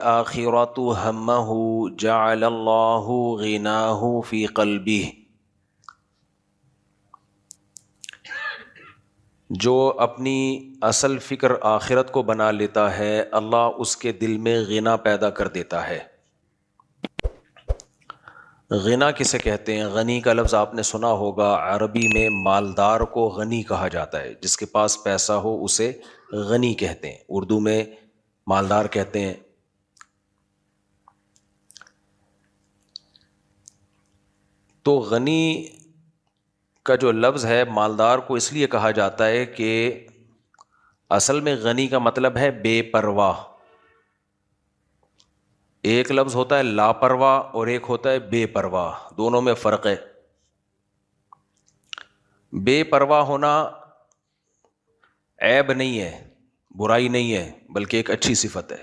آخرۃ ہمہ جعل اللہ غناہ فی قلبہ، جو اپنی اصل فکر آخرت کو بنا لیتا ہے اللہ اس کے دل میں غنا پیدا کر دیتا ہے۔ غنا کسے کہتے ہیں؟ غنی کا لفظ آپ نے سنا ہوگا، عربی میں مالدار کو غنی کہا جاتا ہے، جس کے پاس پیسہ ہو اسے غنی کہتے ہیں، اردو میں مالدار کہتے ہیں۔ تو غنی کا جو لفظ ہے مالدار کو اس لیے کہا جاتا ہے کہ اصل میں غنی کا مطلب ہے بے پرواہ۔ ایک لفظ ہوتا ہے لاپرواہ اور ایک ہوتا ہے بے پرواہ، دونوں میں فرق ہے۔ بے پرواہ ہونا عیب نہیں ہے، برائی نہیں ہے، بلکہ ایک اچھی صفت ہے۔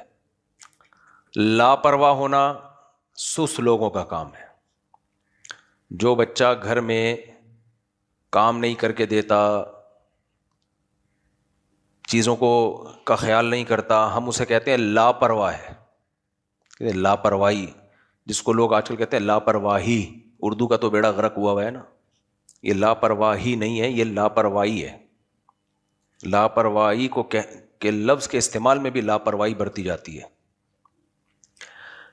لاپرواہ ہونا سست لوگوں کا کام ہے۔ جو بچہ گھر میں کام نہیں کر کے دیتا، چیزوں کو کا خیال نہیں کرتا، ہم اسے کہتے ہیں لاپرواہ ہے۔ لاپرواہی، جس کو لوگ آج کل کہتے ہیں لاپرواہی، اردو کا تو بیڑا غرق ہوا ہے نا۔ یہ لاپرواہی نہیں ہے، یہ لاپرواہی ہے۔ لاپرواہی کو کہ لفظ کے استعمال میں بھی لاپرواہی برتی جاتی ہے۔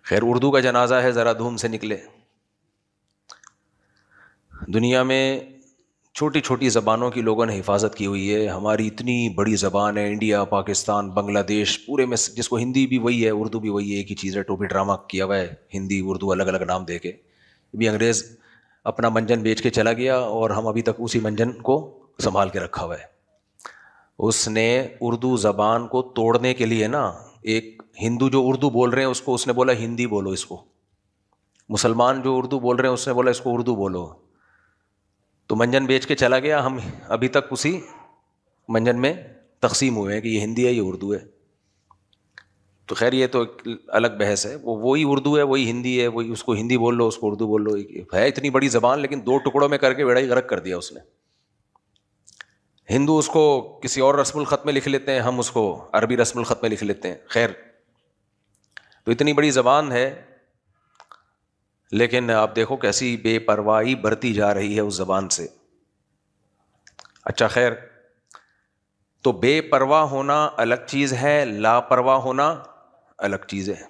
خیر، اردو کا جنازہ ہے، ذرا دھوم سے نکلے۔ دنیا میں چھوٹی چھوٹی زبانوں کی لوگوں نے حفاظت کی ہوئی ہے، ہماری اتنی بڑی زبان ہے، انڈیا، پاکستان، بنگلہ دیش، پورے میں جس کو ہندی بھی وہی ہے، اردو بھی وہی ہے، ایک ہی چیز ہے، ٹوپی ڈرامہ کیا ہوا ہے، ہندی اردو الگ الگ نام دے کے۔ بھی انگریز اپنا منجن بیچ کے چلا گیا اور ہم ابھی تک اسی منجن کو سنبھال کے رکھا ہوا ہے۔ اس نے اردو زبان کو توڑنے کے لیے نا، ایک ہندو جو اردو بول رہے ہیں اس نے بولا ہندی بولو اس کو، مسلمان جو اردو بول رہے ہیں اس نے بولا اس کو اردو بولو، تو منجن بیچ کے چلا گیا، ہم ابھی تک اسی منجن میں تقسیم ہوئے ہیں کہ یہ ہندی ہے یہ اردو ہے۔ تو خیر یہ تو ایک الگ بحث ہے، وہی اردو ہے وہی ہندی ہے، وہی، اس کو ہندی بول لو اس کو اردو بول لو، ہے اتنی بڑی زبان لیکن دو ٹکڑوں میں کر کے بیڑا ہی غرق کر دیا اس نے۔ ہندو اس کو کسی اور رسم الخط میں لکھ لیتے ہیں، ہم اس کو عربی رسم الخط میں لکھ لیتے ہیں۔ خیر، تو اتنی بڑی زبان ہے لیکن آپ دیکھو کیسی بے پرواہی برتی جا رہی ہے اس زبان سے۔ اچھا خیر، تو بے پرواہ ہونا الگ چیز ہے، لاپرواہ ہونا الگ چیز ہے۔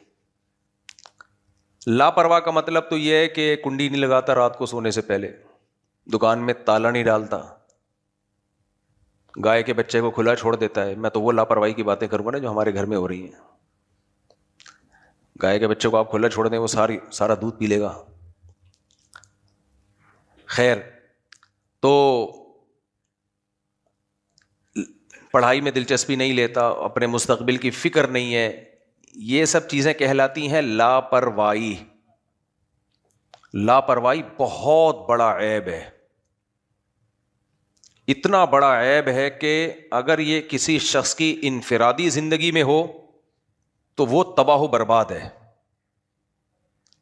لاپرواہ کا مطلب تو یہ ہے کہ کنڈی نہیں لگاتا رات کو سونے سے پہلے، دکان میں تالا نہیں ڈالتا، گائے کے بچے کو کھلا چھوڑ دیتا ہے۔ میں تو وہ لاپرواہی کی باتیں کروں گا نا جو ہمارے گھر میں ہو رہی ہیں۔ گائے کے بچے کو آپ کھلا چھوڑ دیں، وہ سارا دودھ پی لے گا۔ خیر، تو پڑھائی میں دلچسپی نہیں لیتا، اپنے مستقبل کی فکر نہیں ہے، یہ سب چیزیں کہلاتی ہیں لاپرواہی۔ لاپرواہی بہت بڑا عیب ہے، اتنا بڑا عیب ہے کہ اگر یہ کسی شخص کی انفرادی زندگی میں ہو تو وہ تباہ و برباد ہے۔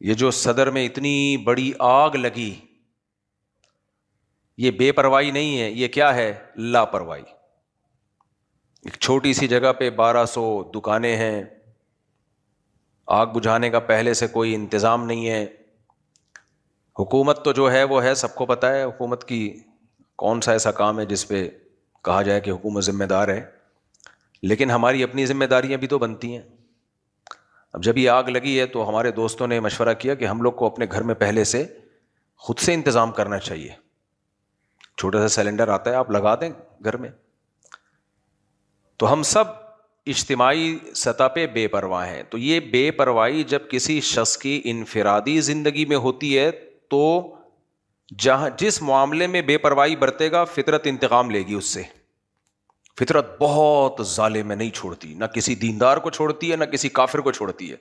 یہ جو صدر میں اتنی بڑی آگ لگی، یہ بے پرواہی نہیں ہے، یہ کیا ہے؟ لاپرواہی۔ ایک چھوٹی سی جگہ پہ 1200 دکانیں ہیں، آگ بجھانے کا پہلے سے کوئی انتظام نہیں ہے۔ حکومت تو جو ہے وہ ہے، سب کو پتہ ہے حکومت کی کون سا ایسا کام ہے جس پہ کہا جائے کہ حکومت ذمہ دار ہے، لیکن ہماری اپنی ذمہ داریاں بھی تو بنتی ہیں۔ اب جب یہ آگ لگی ہے تو ہمارے دوستوں نے مشورہ کیا کہ ہم لوگ کو اپنے گھر میں پہلے سے خود سے انتظام کرنا چاہیے۔ چھوٹا سا سلنڈر آتا ہے، آپ لگا دیں گھر میں۔ تو ہم سب اجتماعی سطح پہ بے پرواہ ہیں۔ تو یہ بے پرواہی جب کسی شخص کی انفرادی زندگی میں ہوتی ہے تو جس معاملے میں بے پرواہی برتے گا فطرت انتقام لے گی اس سے۔ فطرت بہت ظالم ہے، نہیں چھوڑتی، نہ کسی دیندار کو چھوڑتی ہے نہ کسی کافر کو چھوڑتی ہے۔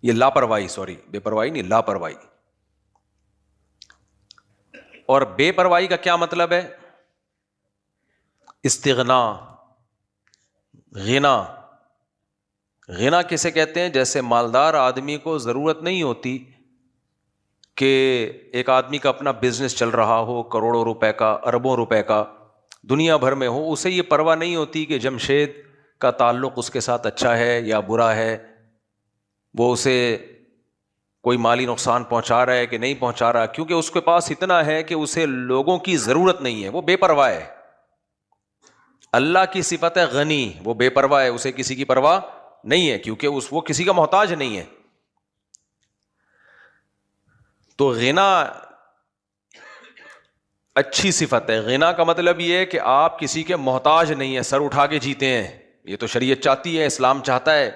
یہ لاپرواہی، بے پرواہی نہیں، لاپرواہی۔ اور بے پرواہی کا کیا مطلب ہے؟ استغنا، غنا۔ غنا کسے کہتے ہیں؟ جیسے مالدار آدمی کو ضرورت نہیں ہوتی کہ ایک آدمی کا اپنا بزنس چل رہا ہو، کروڑوں روپے کا، اربوں روپے کا، دنیا بھر میں ہو، اسے یہ پرواہ نہیں ہوتی کہ جمشید کا تعلق اس کے ساتھ اچھا ہے یا برا ہے, وہ اسے کوئی مالی نقصان پہنچا رہا ہے کہ نہیں پہنچا رہا, کیونکہ اس کے پاس اتنا ہے کہ اسے لوگوں کی ضرورت نہیں ہے, وہ بے پرواہ ہے. اللہ کی صفت ہے غنی, وہ بے پرواہ ہے, اسے کسی کی پرواہ نہیں ہے کیونکہ وہ کسی کا محتاج نہیں ہے. تو غنا اچھی صفت ہے. غنا کا مطلب یہ ہے کہ آپ کسی کے محتاج نہیں ہیں, سر اٹھا کے جیتے ہیں. یہ تو شریعت چاہتی ہے, اسلام چاہتا ہے,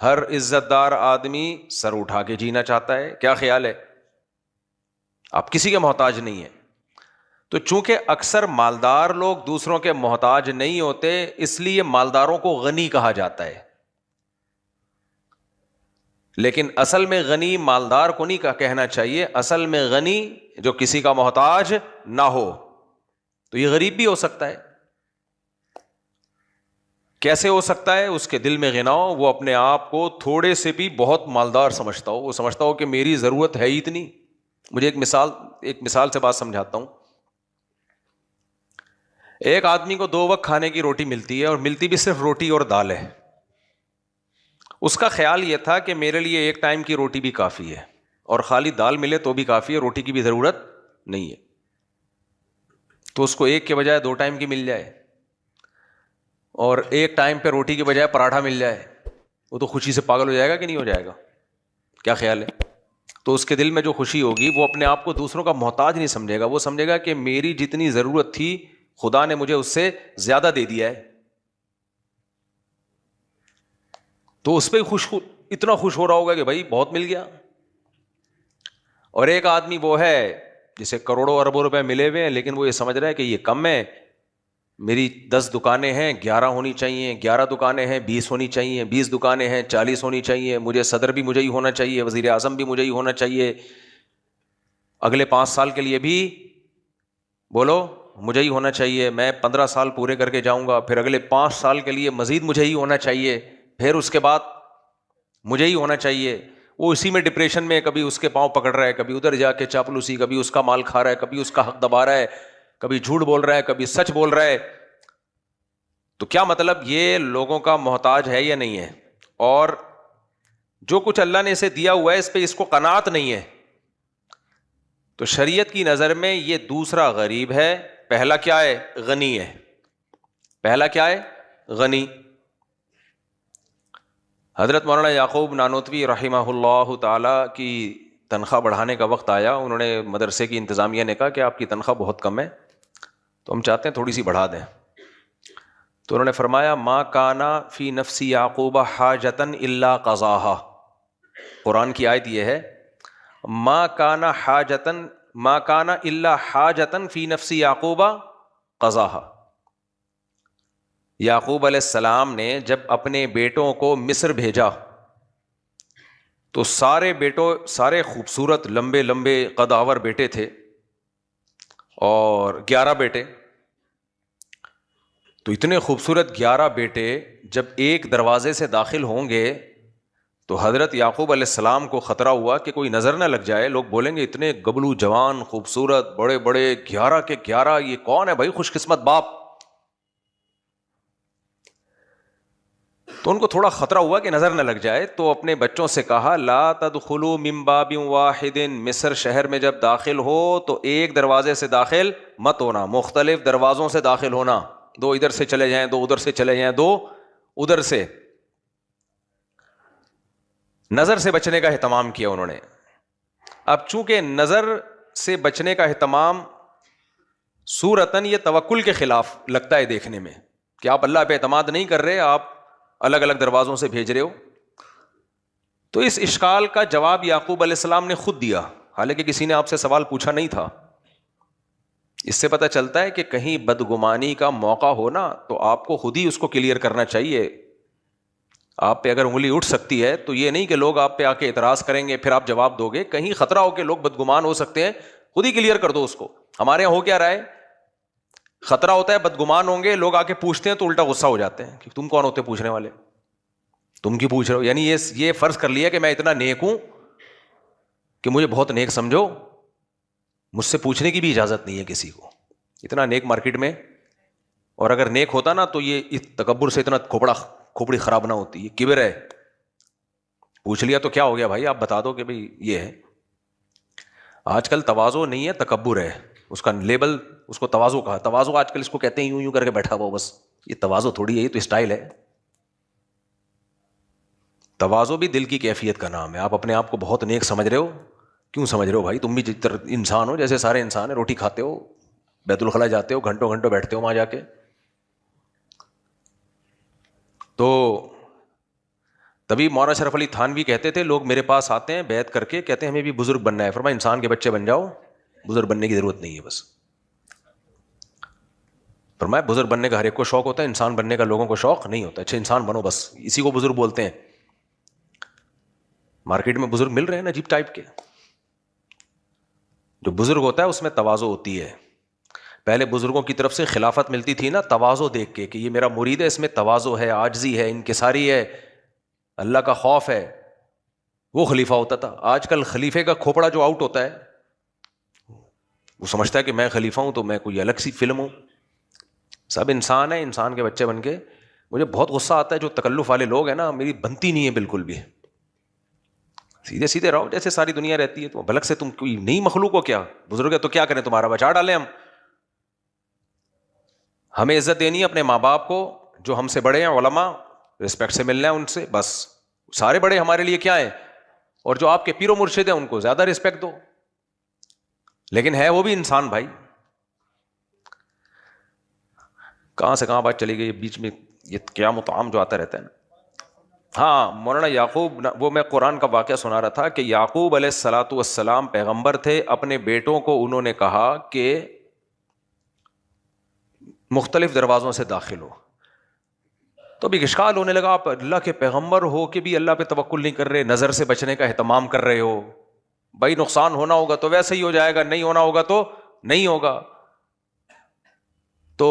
ہر عزت دار آدمی سر اٹھا کے جینا چاہتا ہے. کیا خیال ہے؟ آپ کسی کے محتاج نہیں ہیں. تو چونکہ اکثر مالدار لوگ دوسروں کے محتاج نہیں ہوتے, اس لیے مالداروں کو غنی کہا جاتا ہے. لیکن اصل میں غنی مالدار کو نہیں کہنا چاہیے, اصل میں غنی جو کسی کا محتاج نہ ہو. تو یہ غریب بھی ہو سکتا ہے. کیسے ہو سکتا ہے؟ اس کے دل میں غنا ہو, وہ اپنے آپ کو تھوڑے سے بھی بہت مالدار سمجھتا ہو, وہ سمجھتا ہو کہ میری ضرورت ہے ہی اتنی. مجھے ایک مثال سے بات سمجھاتا ہوں. ایک آدمی کو 2 وقت کھانے کی روٹی ملتی ہے, اور ملتی بھی صرف روٹی اور دال ہے. اس کا خیال یہ تھا کہ میرے لیے ایک ٹائم کی روٹی بھی کافی ہے, اور خالی دال ملے تو بھی کافی ہے, روٹی کی بھی ضرورت نہیں ہے. تو اس کو ایک کے بجائے 2 ٹائم کی مل جائے, اور ایک ٹائم پہ روٹی کے بجائے پراٹھا مل جائے, وہ تو خوشی سے پاگل ہو جائے گا کہ نہیں ہو جائے گا؟ کیا خیال ہے؟ تو اس کے دل میں جو خوشی ہوگی, وہ اپنے آپ کو دوسروں کا محتاج نہیں سمجھے گا, وہ سمجھے گا کہ میری جتنی ضرورت تھی خدا نے مجھے اس سے زیادہ دے دیا ہے. تو اس پہ اتنا خوش ہو رہا ہوگا کہ بھائی بہت مل گیا. اور ایک آدمی وہ ہے جسے کروڑوں اربوں روپے ملے ہوئے ہیں, لیکن وہ یہ سمجھ رہا ہے کہ یہ کم ہے, میری 10 دکانیں ہیں, 11 ہونی چاہیے, 11 دکانیں ہیں 20 ہونی چاہیے, 20 دکانیں ہیں 40 ہونی چاہیے, مجھے صدر بھی مجھے ہی ہونا چاہیے, وزیر اعظم بھی مجھے ہی ہونا چاہیے, اگلے 5 سال کے لیے بھی بولو مجھے ہی ہونا چاہیے, میں 15 سال پورے کر کے جاؤں گا, پھر اگلے 5 سال کے لیے مزید مجھے ہی ہونا چاہیے, پھر اس کے بعد مجھے ہی ہونا چاہیے. وہ اسی میں ڈپریشن میں, کبھی اس کے پاؤں پکڑ رہا ہے, کبھی ادھر جا کے چاپلوسی, کبھی اس کا مال کھا رہا ہے, کبھی اس کا حق دبا رہا ہے, کبھی جھوٹ بول رہا ہے, کبھی سچ بول رہا ہے. تو کیا مطلب, یہ لوگوں کا محتاج ہے یا نہیں ہے؟ اور جو کچھ اللہ نے اسے دیا ہوا ہے اس پہ اس کو قناعت نہیں ہے. تو شریعت کی نظر میں یہ دوسرا غریب ہے, پہلا کیا ہے؟ غنی ہے. پہلا کیا ہے؟ غنی. حضرت مولانا یعقوب نانوتوی رحمہ اللہ تعالی کی تنخواہ بڑھانے کا وقت آیا. انہوں نے مدرسے کی انتظامیہ نے کہا کہ آپ کی تنخواہ بہت کم ہے, تو ہم چاہتے ہیں تھوڑی سی بڑھا دیں. تو انہوں نے فرمایا ما کانا فی نفسی یعقوب حاجتن الا قضاہا. قرآن کی آیت یہ ہے, ما کانا الا حاجتن فی نفسی یعقوب قضاہا. یعقوب علیہ السلام نے جب اپنے بیٹوں کو مصر بھیجا تو سارے خوبصورت لمبے لمبے قدآور بیٹے تھے, اور 11 بیٹے. تو اتنے خوبصورت 11 بیٹے جب ایک دروازے سے داخل ہوں گے تو حضرت یعقوب علیہ السلام کو خطرہ ہوا کہ کوئی نظر نہ لگ جائے, لوگ بولیں گے اتنے گبلو جوان خوبصورت بڑے بڑے 11 کے 11, یہ کون ہے بھائی خوش قسمت باپ. تو ان کو تھوڑا خطرہ ہوا کہ نظر نہ لگ جائے, تو اپنے بچوں سے کہا لا تدخلوا من باب واحد, مصر شہر میں جب داخل ہو تو ایک دروازے سے داخل مت ہونا, مختلف دروازوں سے داخل ہونا. 2 ادھر سے چلے جائیں, 2 ادھر سے چلے جائیں, 2 ادھر سے. نظر سے بچنے کا اہتمام کیا انہوں نے. اب چونکہ نظر سے بچنے کا اہتمام صورتاً یہ توکل کے خلاف لگتا ہے دیکھنے میں, کہ آپ اللہ پہ اعتماد نہیں کر رہے, آپ الگ الگ دروازوں سے بھیج رہے ہو. تو اس اشکال کا جواب یعقوب علیہ السلام نے خود دیا, حالانکہ کسی نے آپ سے سوال پوچھا نہیں تھا. اس سے پتہ چلتا ہے کہ کہیں بدگمانی کا موقع ہو نا تو آپ کو خود ہی اس کو کلیئر کرنا چاہیے. آپ پہ اگر انگلی اٹھ سکتی ہے تو یہ نہیں کہ لوگ آپ پہ آ کے اعتراض کریں گے پھر آپ جواب دو گے, کہیں خطرہ ہو کہ لوگ بدگمان ہو سکتے ہیں, خود ہی کلیئر کر دو اس کو. ہمارے یہاں ہو کیا رہا ہے, خطرہ ہوتا ہے بدگمان ہوں گے, لوگ آ کے پوچھتے ہیں تو الٹا غصہ ہو جاتے ہیں کہ تم کون ہوتے پوچھنے والے, تم کی پوچھ رہے ہو. یعنی یہ فرض کر لیا کہ میں اتنا نیک ہوں کہ مجھے بہت نیک سمجھو, مجھ سے پوچھنے کی بھی اجازت نہیں ہے کسی کو. اتنا نیک مارکیٹ میں, اور اگر نیک ہوتا نا تو یہ تکبر سے اتنا کھوپڑا کھوپڑی خراب نہ ہوتی. یہ کبر ہے. پوچھ لیا تو کیا ہو گیا بھائی, آپ بتا دو کہ بھائی یہ ہے. آج کل تواضع نہیں ہے, تکبر ہے. اس کا لیبل, اس کو تواضع کہا. تواضع آج کل اس کو کہتے ہیں یوں یوں کر کے بیٹھا ہوا بس. یہ تواضع تھوڑی ہے, یہ تو اسٹائل ہے. تواضع بھی دل کی کیفیت کا نام ہے. آپ اپنے آپ کو بہت نیک سمجھ رہے ہو, کیوں سمجھ رہے ہو بھائی؟ تم بھی انسان ہو جیسے سارے انسان ہیں. روٹی کھاتے ہو, بیت الخلا جاتے ہو, گھنٹوں گھنٹوں بیٹھتے ہو وہاں جا کے. تو تبھی مولانا شرف علی تھانوی کہتے تھے, لوگ میرے پاس آتے ہیں بیعت کر کے, کہتے ہیں ہمیں بھی بزرگ بننا ہے. فرمایا انسان کے بچے بن جاؤ, بزرگ بننے کی ضرورت نہیں ہے بس. فرمایا بزرگ بننے کا ہر ایک کو شوق ہوتا ہے, انسان بننے کا لوگوں کو شوق نہیں ہوتا. اچھا انسان بنو بس, اسی کو بزرگ بولتے ہیں. مارکیٹ میں بزرگ مل رہے ہیں نا عجیب ٹائپ کے. جو بزرگ ہوتا ہے اس میں تواضع ہوتی ہے. پہلے بزرگوں کی طرف سے خلافت ملتی تھی نا تواضع دیکھ کے, کہ یہ میرا مرید ہے, اس میں تواضع ہے, عاجزی ہے, انکساری ہے, اللہ کا خوف ہے, وہ خلیفہ ہوتا تھا. آج کل خلیفے کا کھوپڑا جو آؤٹ ہوتا ہے, وہ سمجھتا ہے کہ میں خلیفہ ہوں تو میں کوئی الگ سی فلم ہوں. سب انسان ہیں, انسان کے بچے بن کے. مجھے بہت غصہ آتا ہے جو تکلف والے لوگ ہیں نا, میری بنتی نہیں ہے بالکل بھی. سیدھے سیدھے رہو جیسے ساری دنیا رہتی ہے. تو بھلک سے تم کوئی نئی مخلوق ہو کیا؟ بزرگ ہے تو کیا کریں, تمہارا بچا ڈالیں ہم. ہمیں عزت دینی ہے اپنے ماں باپ کو, جو ہم سے بڑے ہیں, علماء, رسپیکٹ سے ملنا ہے ان سے بس. سارے بڑے ہمارے لیے کیا ہیں, اور جو آپ کے پیر و مرشد ہیں ان کو زیادہ رسپیکٹ دو. لیکن ہے وہ بھی انسان بھائی. کہاں سے کہاں بات چلی گئی بیچ میں, یہ قیام و طعام جو آتا رہتا ہے نا. ہاں مولانا یعقوب, وہ میں قرآن کا واقعہ سنا رہا تھا کہ یعقوب علیہ الصلاۃ والسلام پیغمبر تھے. اپنے بیٹوں کو انہوں نے کہا کہ مختلف دروازوں سے داخل ہو. تو ابھی اشکال ہونے لگا, آپ اللہ کے پیغمبر ہو کہ بھی اللہ پہ توکل نہیں کر رہے, نظر سے بچنے کا اہتمام کر رہے ہو. بھائی نقصان ہونا ہوگا تو ویسے ہی ہو جائے گا, نہیں ہونا ہوگا تو نہیں ہوگا. تو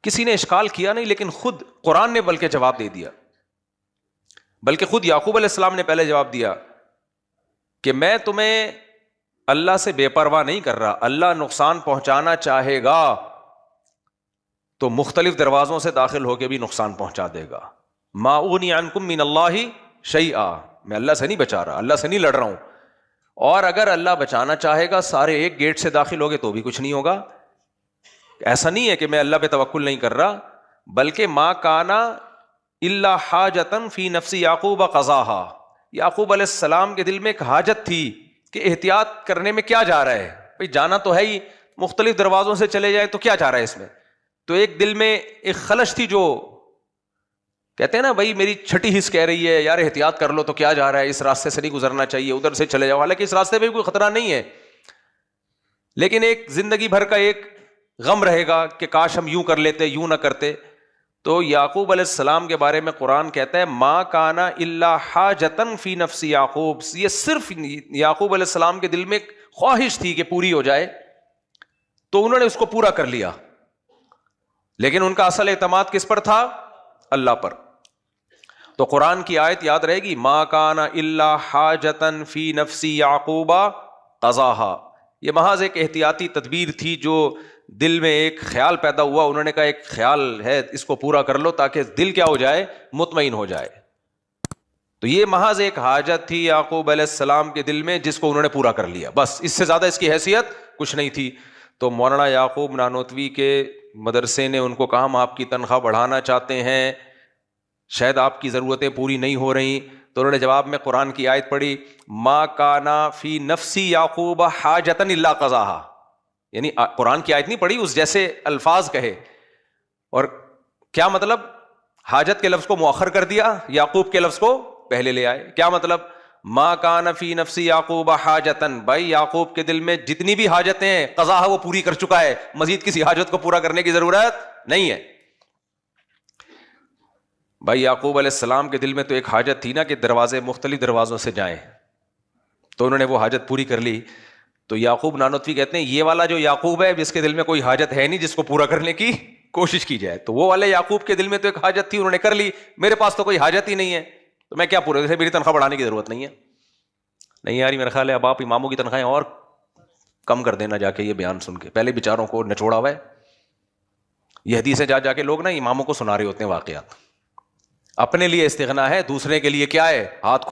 کسی نے اشکال کیا نہیں, لیکن خود قرآن نے بلکہ جواب دے دیا. بلکہ خود یعقوب علیہ السلام نے پہلے جواب دیا کہ میں تمہیں اللہ سے بے پرواہ نہیں کر رہا. اللہ نقصان پہنچانا چاہے گا تو مختلف دروازوں سے داخل ہو کے بھی نقصان پہنچا دے گا. ما اغنی عنکم من اللہ شیئا, میں اللہ سے نہیں بچا رہا, اللہ سے نہیں لڑ رہا ہوں. اور اگر اللہ بچانا چاہے گا سارے ایک گیٹ سے داخل ہوگے تو بھی کچھ نہیں ہوگا. ایسا نہیں ہے کہ میں اللہ پہ توکل نہیں کر رہا, بلکہ ما کانا الا حاجتن فی نفس یعقوب قضاہا. یعقوب علیہ السلام کے دل میں ایک حاجت تھی کہ احتیاط کرنے میں کیا جا رہا ہے, بھئی جانا تو ہے ہی, مختلف دروازوں سے چلے جائے تو کیا جا رہا ہے اس میں. تو ایک دل میں ایک خلش تھی, جو کہتے ہیں نا بھائی میری چھٹی حص کہہ رہی ہے یار احتیاط کر لو, تو کیا جا رہا ہے, اس راستے سے نہیں گزرنا چاہیے, ادھر سے چلے جاؤ. حالانکہ اس راستے پہ بھی کوئی خطرہ نہیں ہے, لیکن ایک زندگی بھر کا ایک غم رہے گا کہ کاش ہم یوں کر لیتے, یوں نہ کرتے. تو یعقوب علیہ السلام کے بارے میں قرآن کہتا ہے ما کانا الا حاجتن فی نفس یعقوب. یہ صرف یعقوب علیہ السلام کے دل میں ایک خواہش تھی کہ پوری ہو جائے, تو انہوں نے اس کو پورا کر لیا. لیکن ان کا اصل اعتماد کس پر تھا؟ اللہ پر. تو قرآن کی آیت یاد رہے گی, ما کان الا حاجتن فی نفس یعقوب قضاہا. یہ محض ایک احتیاطی تدبیر تھی جو دل میں ایک خیال پیدا ہوا, انہوں نے کہا ایک خیال ہے اس کو پورا کر لو تاکہ دل کیا ہو جائے, مطمئن ہو جائے. تو یہ محض ایک حاجت تھی یعقوب علیہ السلام کے دل میں جس کو انہوں نے پورا کر لیا, بس اس سے زیادہ اس کی حیثیت کچھ نہیں تھی. تو مولانا یعقوب نانوتوی کے مدرسے نے ان کو کہا ہم آپ کی تنخواہ بڑھانا چاہتے ہیں, شاید آپ کی ضرورتیں پوری نہیں ہو رہی. تو انہوں نے جواب میں قرآن کی آیت پڑھی, ما کانا فی نفسی یعقوب حاجتن الا قضاہا. یعنی قرآن کی آیت نہیں پڑھی, اس جیسے الفاظ کہے. اور کیا مطلب؟ حاجت کے لفظ کو مؤخر کر دیا, یعقوب کے لفظ کو پہلے لے آئے. کیا مطلب؟ ما کان فی نفسی یعقوب حاجتن, بھائی یعقوب کے دل میں جتنی بھی حاجتیں ہیں قضا وہ پوری کر چکا ہے, مزید کسی حاجت کو پورا کرنے کی ضرورت نہیں ہے. بھائی یعقوب علیہ السلام کے دل میں تو ایک حاجت تھی نا کہ دروازے مختلف دروازوں سے جائیں, تو انہوں نے وہ حاجت پوری کر لی. تو یعقوب نانوتوی کہتے ہیں یہ والا جو یعقوب ہے جس کے دل میں کوئی حاجت ہے نہیں جس کو پورا کرنے کی کوشش کی جائے, تو وہ والے یعقوب کے دل میں تو ایک حاجت تھی, انہوں نے کر لی. میرے پاس تو کوئی حاجت ہی نہیں ہے, تو میں کیا پورا, میری تنخواہ بڑھانے کی ضرورت نہیں ہے. نہیں یار میرا خیال ہے اب آپ اماموں کی تنخواہیں اور کم کر دینا جا کے یہ بیان سن کے, پہلے بیچاروں کو نچوڑا ہوا ہے. یہ حدیثیں جا کے لوگ نا اماموں کو سنا رہے ہوتے ہیں واقعات. اپنے لیے استغنا ہے, دوسرے کے لیے کیا ہے؟ ہاتھ